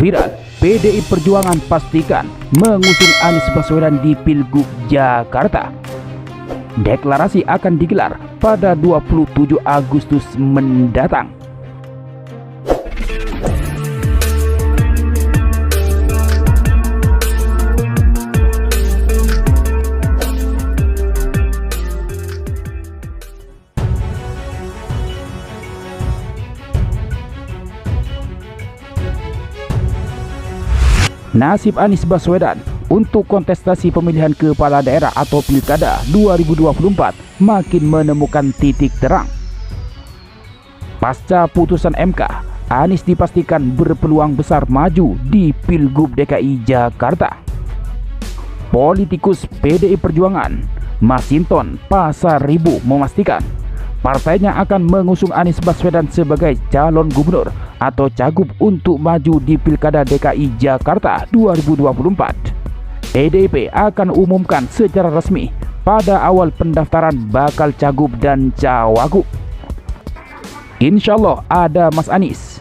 Viral, PDI Perjuangan pastikan mengusung Anies Baswedan di Pilgub Jakarta. Deklarasi akan digelar pada 27 Agustus mendatang. Nasib Anies Baswedan untuk kontestasi pemilihan kepala daerah atau Pilkada 2024 makin menemukan titik terang. Pasca putusan MK, Anies dipastikan berpeluang besar maju di Pilgub DKI Jakarta. Politikus PDI Perjuangan, Masinton Pasaribu memastikan partainya akan mengusung Anies Baswedan sebagai calon gubernur atau cagup untuk maju di Pilkada DKI Jakarta 2024. PDIP akan umumkan secara resmi pada awal pendaftaran bakal cagup dan cawagup. Insya Allah ada Mas Anies.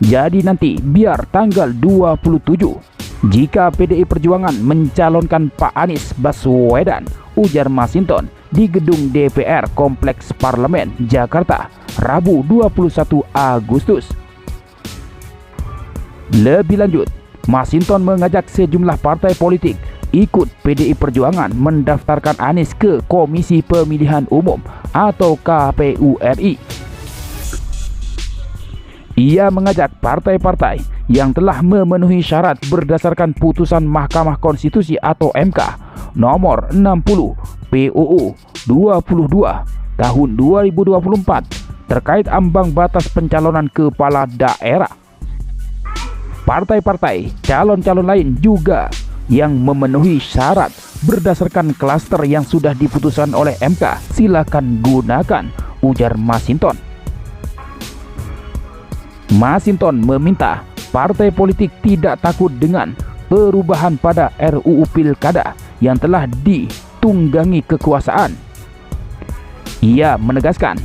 Jadi nanti biar tanggal 27 jika PDI Perjuangan mencalonkan Pak Anies Baswedan, ujar Masinton di gedung DPR Kompleks Parlemen Jakarta Rabu 21 Agustus. Lebih lanjut, Masinton mengajak sejumlah partai politik ikut PDI Perjuangan mendaftarkan Anies ke Komisi Pemilihan Umum atau KPU RI. Ia mengajak partai-partai yang telah memenuhi syarat berdasarkan putusan Mahkamah Konstitusi atau MK nomor 60 PUU 22 tahun 2024 terkait ambang batas pencalonan kepala daerah. Partai-partai calon-calon lain juga yang memenuhi syarat berdasarkan klaster yang sudah diputuskan oleh MK silakan gunakan, ujar Masinton. Masinton meminta partai politik tidak takut dengan perubahan pada RUU Pilkada yang telah ditunggangi kekuasaan. Ia menegaskan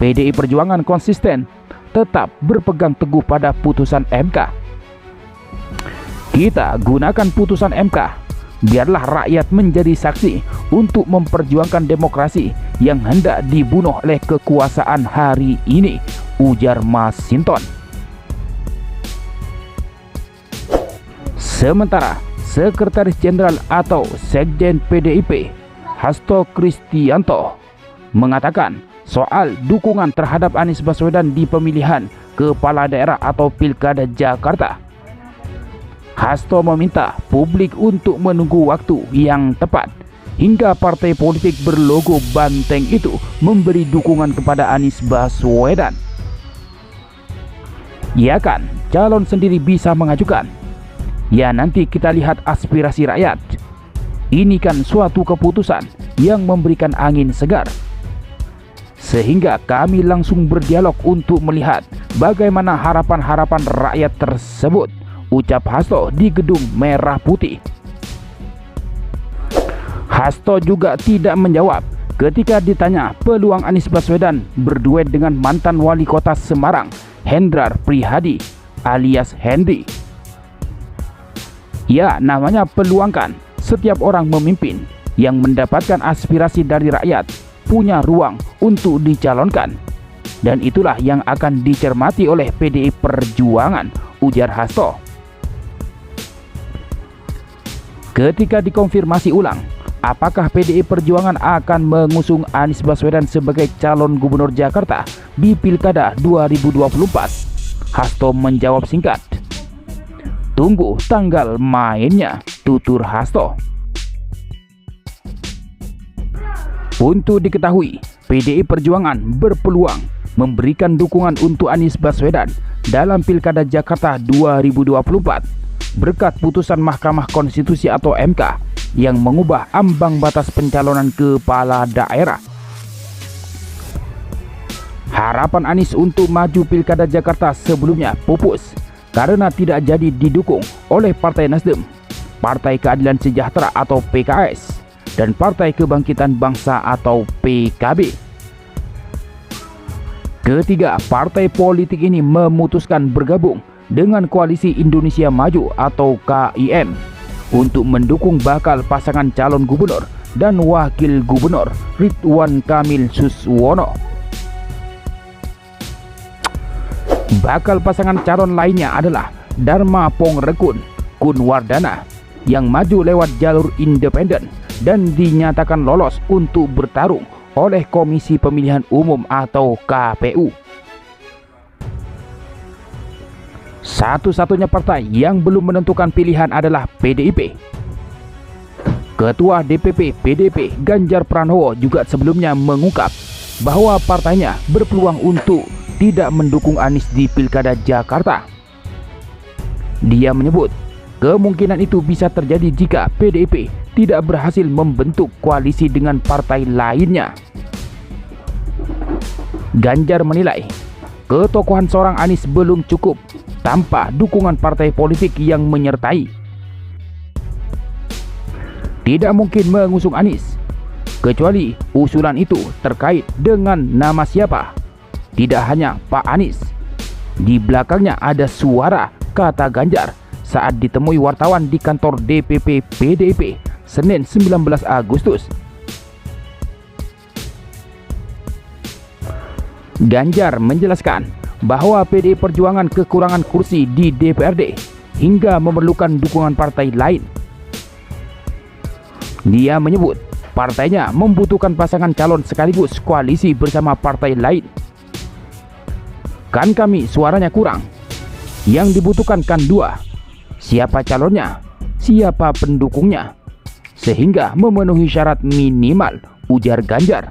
PDI Perjuangan konsisten tetap berpegang teguh pada putusan MK. Kita gunakan putusan MK, biarlah rakyat menjadi saksi untuk memperjuangkan demokrasi yang hendak dibunuh oleh kekuasaan hari ini, ujar Masinton. Sementara Sekretaris Jenderal atau Sekjen PDIP Hasto Kristianto mengatakan soal dukungan terhadap Anies Baswedan di pemilihan kepala daerah atau Pilkada Jakarta. Hasto meminta publik untuk menunggu waktu yang tepat hingga partai politik berlogo banteng itu memberi dukungan kepada Anies Baswedan. Ya kan, calon sendiri bisa mengajukan. Ya nanti kita lihat aspirasi rakyat. Ini kan suatu keputusan yang memberikan angin segar. Sehingga kami langsung berdialog untuk melihat bagaimana harapan-harapan rakyat tersebut, ucap Hasto di Gedung Merah Putih. Hasto juga tidak menjawab ketika ditanya peluang Anies Baswedan berduet dengan mantan wali kota Semarang, Hendrar Prihadi alias Hendy. Ya, namanya peluangkan. Setiap orang memimpin yang mendapatkan aspirasi dari rakyat punya ruang untuk dicalonkan. Dan itulah yang akan dicermati oleh PDI Perjuangan, ujar Hasto. Ketika dikonfirmasi ulang, apakah PDI Perjuangan akan mengusung Anies Baswedan sebagai calon gubernur Jakarta di Pilkada 2024? Hasto menjawab singkat, "Tunggu tanggal mainnya," tutur Hasto. Untuk diketahui, PDI Perjuangan berpeluang memberikan dukungan untuk Anies Baswedan dalam Pilkada Jakarta 2024 berkat putusan Mahkamah Konstitusi atau MK yang mengubah ambang batas pencalonan kepala daerah. Harapan Anies untuk maju Pilkada Jakarta sebelumnya pupus karena tidak jadi didukung oleh Partai Nasdem, Partai Keadilan Sejahtera atau PKS, dan Partai Kebangkitan Bangsa atau PKB. Ketiga partai politik ini memutuskan bergabung dengan Koalisi Indonesia Maju atau KIM untuk mendukung bakal pasangan calon gubernur dan wakil gubernur Ridwan Kamil Suswono. Bakal pasangan calon lainnya adalah Dharma Pongrekun Kunwardana yang maju lewat jalur independen dan dinyatakan lolos untuk bertarung oleh Komisi Pemilihan Umum atau KPU. Satu-satunya partai yang belum menentukan pilihan adalah PDIP. Ketua DPP PDIP Ganjar Pranowo juga sebelumnya mengungkap bahwa partainya berpeluang untuk tidak mendukung Anies di Pilkada Jakarta. Dia menyebut kemungkinan itu bisa terjadi jika PDIP tidak berhasil membentuk koalisi dengan partai lainnya. Ganjar menilai ketokohan seorang Anies belum cukup tanpa dukungan partai politik yang menyertai. Tidak mungkin mengusung Anies kecuali usulan itu terkait dengan nama siapa. Tidak hanya Pak Anies. Di belakangnya ada suara, kata Ganjar saat ditemui wartawan di kantor DPP PDIP Senin 19 Agustus. Ganjar menjelaskan bahwa PDI Perjuangan kekurangan kursi di DPRD hingga memerlukan dukungan partai lain. Dia menyebut partainya membutuhkan pasangan calon sekaligus koalisi bersama partai lain. Kan kami suaranya kurang. Yang dibutuhkan kan dua. Siapa calonnya? Siapa pendukungnya? Sehingga memenuhi syarat minimal, ujar Ganjar.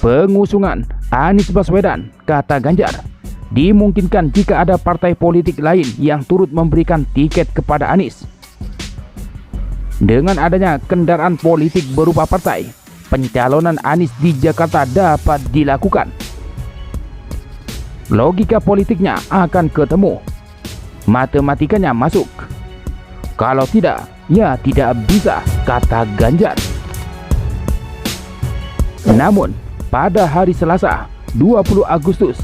Pengusungan Anies Baswedan, kata Ganjar, dimungkinkan jika ada partai politik lain yang turut memberikan tiket kepada Anies. Dengan adanya kendaraan politik berupa partai, pencalonan Anies di Jakarta dapat dilakukan. Logika politiknya akan ketemu, matematikanya masuk. Kalau tidak, ya tidak bisa, kata Ganjar. Namun, pada hari Selasa, 20 Agustus,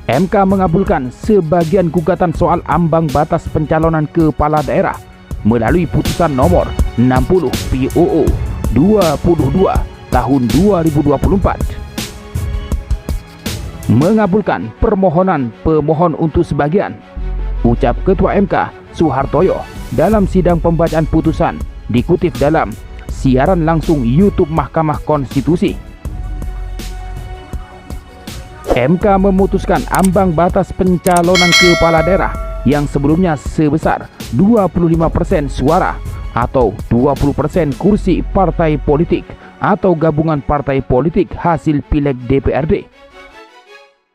MK mengabulkan sebagian gugatan soal ambang batas pencalonan kepala daerah melalui putusan nomor 60 POO 22 tahun 2024. Mengabulkan permohonan pemohon untuk sebagian, ucap Ketua MK Suhartoyo dalam sidang pembacaan putusan, dikutip dalam siaran langsung YouTube Mahkamah Konstitusi. MK memutuskan ambang batas pencalonan kepala daerah yang sebelumnya sebesar 25% suara atau 20% kursi partai politik atau gabungan partai politik hasil pileg DPRD